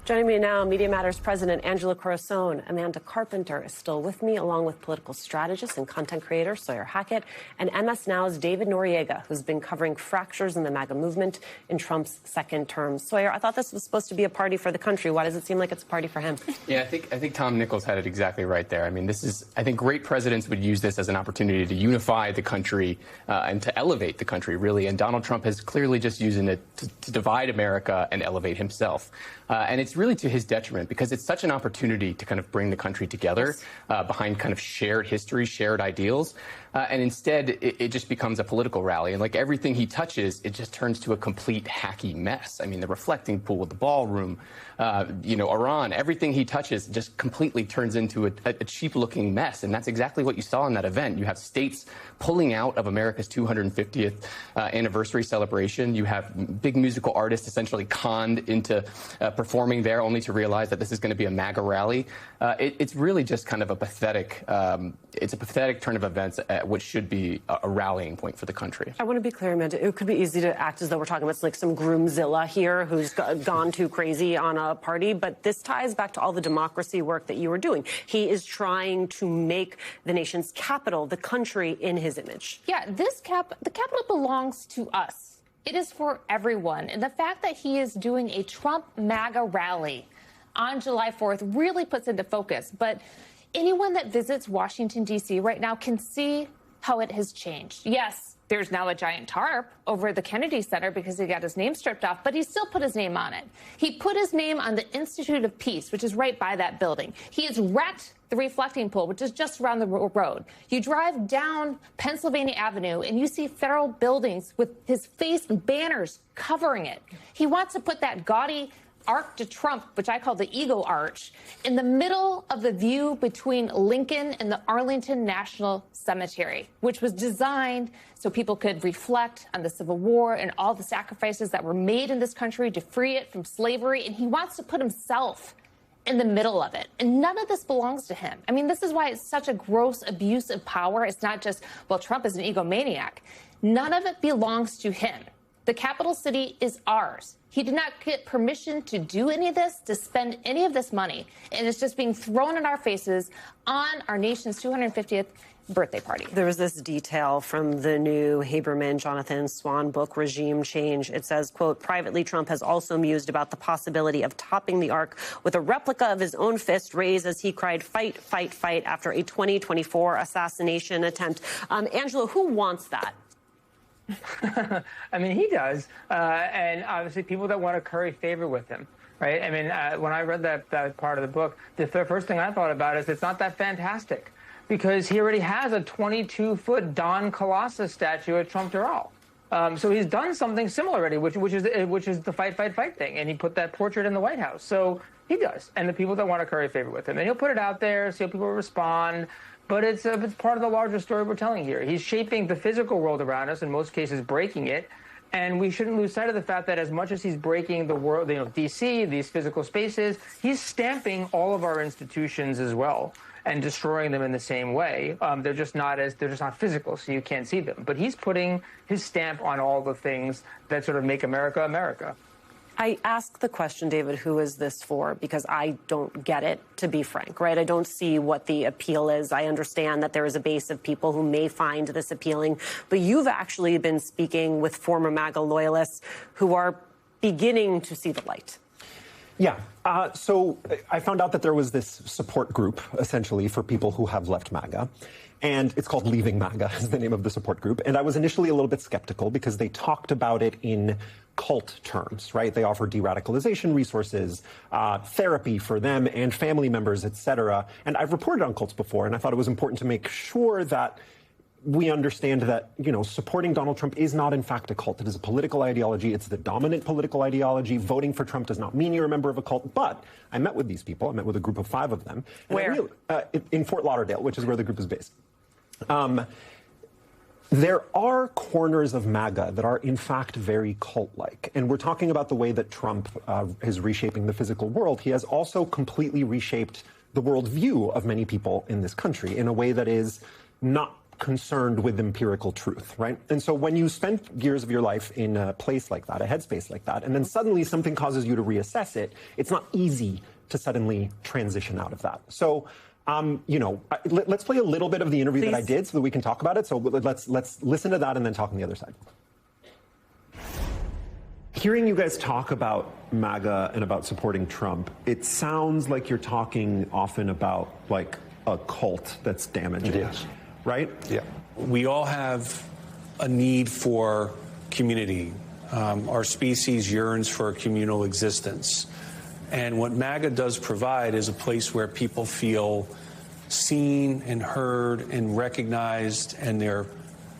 Joining me now, Media Matters President Angela Corazon. Amanda Carpenter is still with me, along with political strategist and content creator Sawyer Hackett, and MS Now's David Noriega, who's been covering fractures in the MAGA movement in Trump's second term. Sawyer, I thought this was supposed to be a party for the country. Why does it seem like it's a party for him? Yeah, I think Tom Nichols had it exactly right there. I mean, I think great presidents would use this as an opportunity to unify the country and to elevate the country, really. And Donald Trump has clearly just using it to divide America and elevate himself. And it's really to his detriment because it's such an opportunity to kind of bring the country together behind kind of shared history, shared ideals. And instead, it just becomes a political rally. And like everything he touches, it just turns to a complete hacky mess. I mean, the reflecting pool, the ballroom, Iran, everything he touches just completely turns into a cheap-looking mess. And that's exactly what you saw in that event. You have states pulling out of America's 250th anniversary celebration. You have big musical artists essentially conned into performing there only to realize that this is going to be a MAGA rally. It's really just kind of a pathetic, it's a pathetic turn of events which should be a rallying point for the country. I want to be clear, Amanda. It could be easy to act as though we're talking about like some groomzilla here who's gone too crazy on a party, but this ties back to all the democracy work that you were doing. He is trying to make the nation's capital, the country, in his image. Yeah, the capital belongs to us. It is for everyone. And the fact that he is doing a Trump MAGA rally on July 4th really puts into focus. But anyone that visits Washington, D.C. right now can see how it has changed. Yes, there's now a giant tarp over the Kennedy Center because he got his name stripped off, but he still put his name on it. He put his name on the Institute of Peace, which is right by that building. He has wrecked the reflecting pool, which is just around the road. You drive down Pennsylvania Avenue and you see federal buildings with his face and banners covering it. He wants to put that gaudy Arc de Trump, which I call the Ego Arch, in the middle of the view between Lincoln and the Arlington National Cemetery, which was designed so people could reflect on the Civil War and all the sacrifices that were made in this country to free it from slavery. And he wants to put himself in the middle of it. And none of this belongs to him. I mean, this is why it's such a gross abuse of power. It's not just, well, Trump is an egomaniac. None of it belongs to him. The capital city is ours. He did not get permission to do any of this, to spend any of this money. And it's just being thrown in our faces on our nation's 250th birthday party. There was this detail from the new Haberman Jonathan Swan book, Regime Change. It says, quote, privately, Trump has also mused about the possibility of topping the arc with a replica of his own fist raised as he cried, fight, fight, fight, after a 2024 assassination attempt. Angela, who wants that? I mean, he does. And obviously people that want to curry favor with him. Right. I mean, when I read that part of the book, the first thing I thought about is it's not that fantastic because he already has a 22-foot Don Colossus statue at Trump Doral. So he's done something similar already, which is the fight, fight, fight thing. And he put that portrait in the White House. So he does. And the people that want to curry favor with him. And he'll put it out there, see how people respond. But it's part of the larger story we're telling here. He's shaping the physical world around us, in most cases breaking it. And we shouldn't lose sight of the fact that as much as he's breaking the world, D.C., these physical spaces, he's stamping all of our institutions as well and destroying them in the same way. They're just not physical, so you can't see them. But he's putting his stamp on all the things that sort of make America America. I ask the question, David, who is this for? Because I don't get it, to be frank, right? I don't see what the appeal is. I understand that there is a base of people who may find this appealing, but you've actually been speaking with former MAGA loyalists who are beginning to see the light. Yeah. So I found out that there was this support group, essentially, for people who have left MAGA. And it's called Leaving MAGA is the name of the support group. And I was initially a little bit skeptical because they talked about it in cult terms, right? They offer de-radicalization resources, therapy for them and family members, et cetera. And I've reported on cults before, and I thought it was important to make sure that we understand that, supporting Donald Trump is not, in fact, a cult. It is a political ideology. It's the dominant political ideology. Voting for Trump does not mean you're a member of a cult. But I met with these people. I met with a group of 5 of them. Where? In Fort Lauderdale, which is where the group is based. There are corners of MAGA that are, in fact, very cult-like. And we're talking about the way that Trump is reshaping the physical world. He has also completely reshaped the worldview of many people in this country in a way that is not concerned with empirical truth, right? And so when you spend years of your life in a place like that, a headspace like that, and then suddenly something causes you to reassess it, it's not easy to suddenly transition out of that. So, let's play a little bit of the interview that I did so that we can talk about it. So let's listen to that and then talk on the other side. Hearing you guys talk about MAGA and about supporting Trump, it sounds like you're talking often about like a cult that's damaging. It is. Right? Yeah. We all have a need for community. Our species yearns for a communal existence. And what MAGA does provide is a place where people feel seen and heard and recognized, and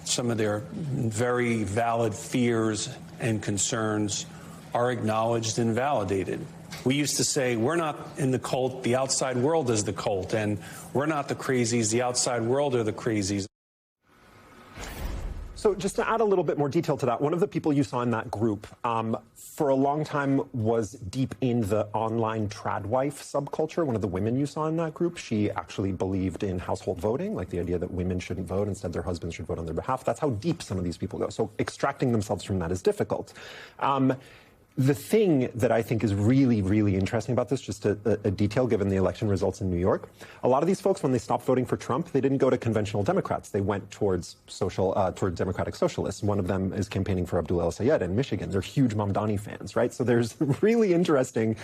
some of their very valid fears and concerns are acknowledged and validated. We used to say, we're not in the cult, the outside world is the cult, and we're not the crazies, the outside world are the crazies. So just to add a little bit more detail to that, one of the people you saw in that group for a long time was deep in the online tradwife subculture. One of the women you saw in that group, she actually believed in household voting, like the idea that women shouldn't vote, instead their husbands should vote on their behalf. That's how deep some of these people go. So extracting themselves from that is difficult. The thing that I think is really, really interesting about this, just a detail given the election results in New York, a lot of these folks, when they stopped voting for Trump, they didn't go to conventional Democrats. They went towards Democratic Socialists. One of them is campaigning for Abdul El-Sayed in Michigan. They're huge Mamdani fans, right? So there's really interesting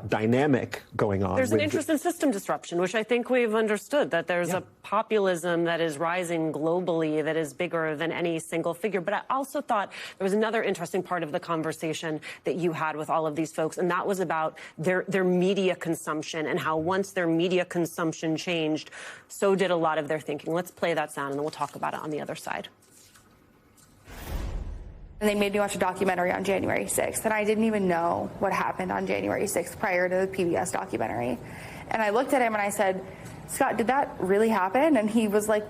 dynamic going on. There's an interest in system disruption, which I think we've understood, that there's a populism that is rising globally that is bigger than any single figure. But I also thought there was another interesting part of the conversation that you had with all of these folks, and that was about their media consumption and how once their media consumption changed, so did a lot of their thinking. Let's play that sound, and then we'll talk about it on the other side. And they made me watch a documentary on January 6th, and I didn't even know what happened on January 6th prior to the PBS documentary. And I looked at him and I said, Scott, did that really happen? And he was like,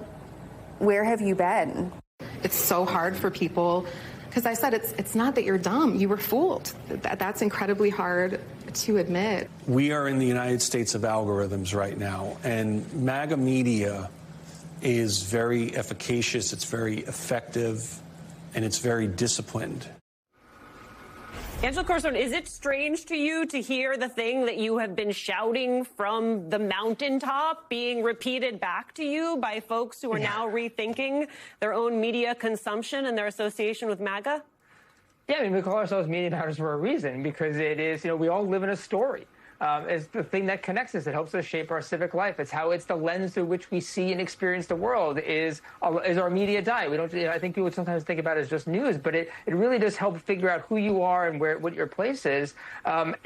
where have you been? It's so hard for people, because I said it's not that you're dumb, you were fooled. That's incredibly hard to admit. We are in the United States of algorithms right now, and MAGA media is very efficacious, it's very effective, and it's very disciplined. Angela Corson, is it strange to you to hear the thing that you have been shouting from the mountaintop being repeated back to you by folks who are now rethinking their own media consumption and their association with MAGA? Yeah, I mean, we call ourselves media matters for a reason, because it is, we all live in a story. It's the thing that connects us. It helps us shape our civic life. It's the lens through which we see and experience the world is our media diet. We don't. I think people sometimes think about it as just news, but it really does help figure out who you are and what your place is. Every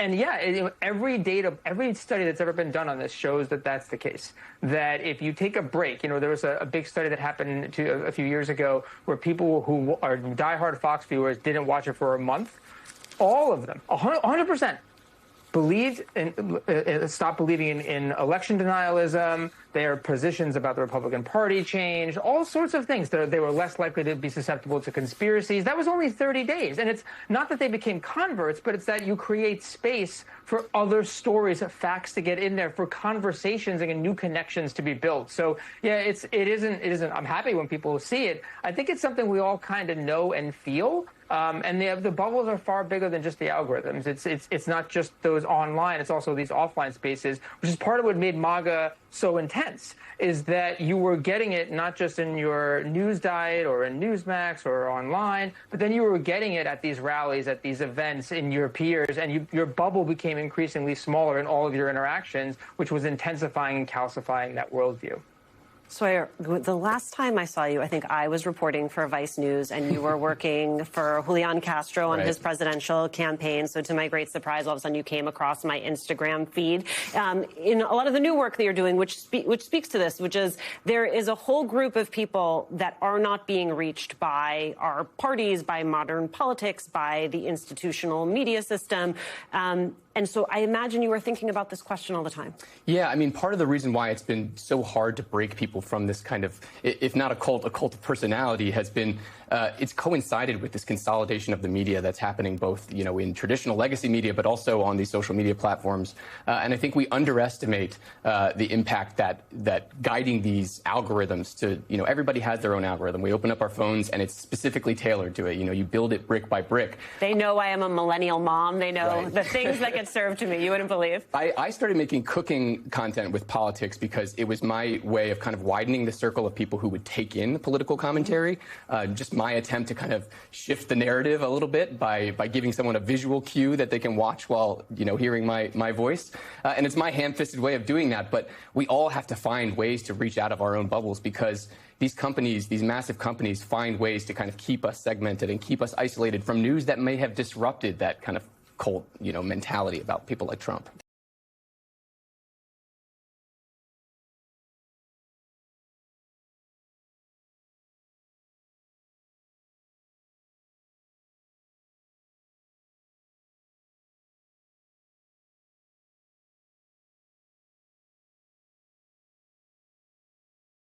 study that's ever been done on this shows that that's the case. That if you take a break, there was a big study that happened a few years ago where people who are diehard Fox viewers didn't watch it for a month. All of them, 100%. Believed and stopped believing in election denialism. Their positions about the Republican Party changed. All sorts of things. They were less likely to be susceptible to conspiracies. That was only 30 days. And it's not that they became converts, but it's that you create space for other stories, facts to get in there, for conversations and new connections to be built. So yeah, it isn't. I'm happy when people see it. I think it's something we all kind of know and feel. And the bubbles are far bigger than just the algorithms. It's not just those online. It's also these offline spaces, which is part of what made MAGA so intense, is that you were getting it not just in your news diet or in Newsmax or online, but then you were getting it at these rallies, at these events, in your peers, and your bubble became increasingly smaller in all of your interactions, which was intensifying and calcifying that worldview. Sawyer, the last time I saw you, I think I was reporting for Vice News, and you were working for Julian Castro on his presidential campaign. So to my great surprise, all of a sudden you came across my Instagram feed. In a lot of the new work that you're doing, which speaks to this, which is there is a whole group of people that are not being reached by our parties, by modern politics, by the institutional media system. And And so I imagine you were thinking about this question all the time. Yeah, I mean, part of the reason why it's been so hard to break people from this kind of, if not a cult of personality, has been it's coincided with this consolidation of the media that's happening both, in traditional legacy media, but also on these social media platforms. And I think we underestimate the impact that guiding these algorithms to, everybody has their own algorithm. We open up our phones and it's specifically tailored to it. You build it brick by brick. They know I am a millennial mom. They know the things that get served to me. You wouldn't believe. I started making cooking content with politics because it was my way of kind of widening the circle of people who would take in the political commentary. Just my attempt to kind of shift the narrative a little bit by giving someone a visual cue that they can watch while, hearing my voice. And it's my ham-fisted way of doing that. But we all have to find ways to reach out of our own bubbles because these companies, these massive companies, find ways to kind of keep us segmented and keep us isolated from news that may have disrupted that kind of cult, mentality about people like Trump.